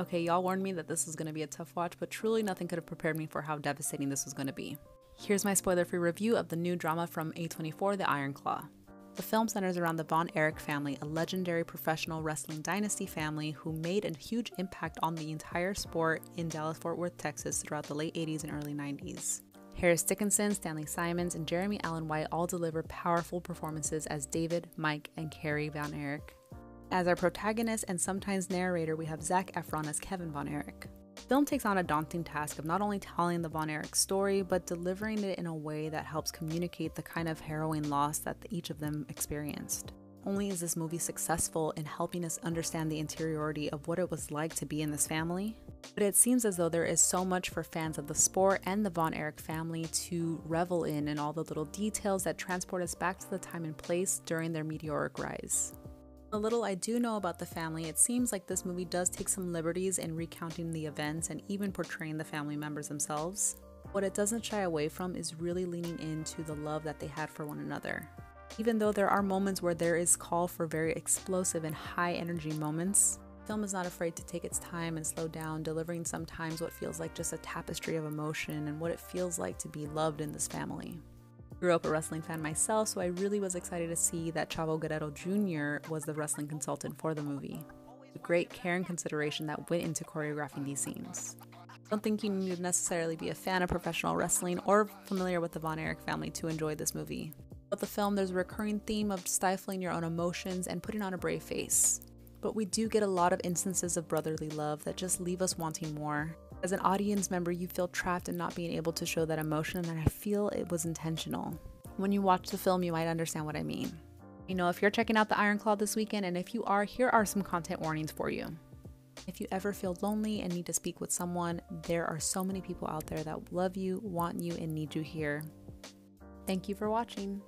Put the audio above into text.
Okay, y'all warned me that this was going to be a tough watch, but truly nothing could have prepared me for how devastating this was going to be. Here's my spoiler-free review of the new drama from A24, The Iron Claw. The film centers around the Von Erich family, a legendary professional wrestling dynasty family who made a huge impact on the entire sport in Dallas-Fort Worth, Texas throughout the late 80s and early 90s. Harris Dickinson, Stanley Simons, and Jeremy Allen White all deliver powerful performances as David, Mike, and Carrie Von Erich. As our protagonist and sometimes narrator, we have Zac Efron as Kevin Von Erich. The film takes on a daunting task of not only telling the Von Erich story, but delivering it in a way that helps communicate the kind of harrowing loss that each of them experienced. Not only is this movie successful in helping us understand the interiority of what it was like to be in this family, but it seems as though there is so much for fans of the sport and the Von Erich family to revel in all the little details that transport us back to the time and place during their meteoric rise. The little I do know about the family, it seems like this movie does take some liberties in recounting the events and even portraying the family members themselves. What it doesn't shy away from is really leaning into the love that they had for one another. Even though there are moments where there is call for very explosive and high energy moments, the film is not afraid to take its time and slow down, delivering sometimes what feels like just a tapestry of emotion and what it feels like to be loved in this family. I grew up a wrestling fan myself, so I really was excited to see that Chavo Guerrero Jr. was the wrestling consultant for the movie. The great care and consideration that went into choreographing these scenes. I don't think you need to necessarily be a fan of professional wrestling or familiar with the Von Erich family to enjoy this movie. Throughout the film, there's a recurring theme of stifling your own emotions and putting on a brave face. But we do get a lot of instances of brotherly love that just leave us wanting more. As an audience member, you feel trapped in not being able to show that emotion, and I feel it was intentional. When you watch the film, you might understand what I mean. You know, if you're checking out The Iron Claw this weekend, and if you are, here are some content warnings for you. If you ever feel lonely and need to speak with someone, there are so many people out there that love you, want you, and need you here. Thank you for watching.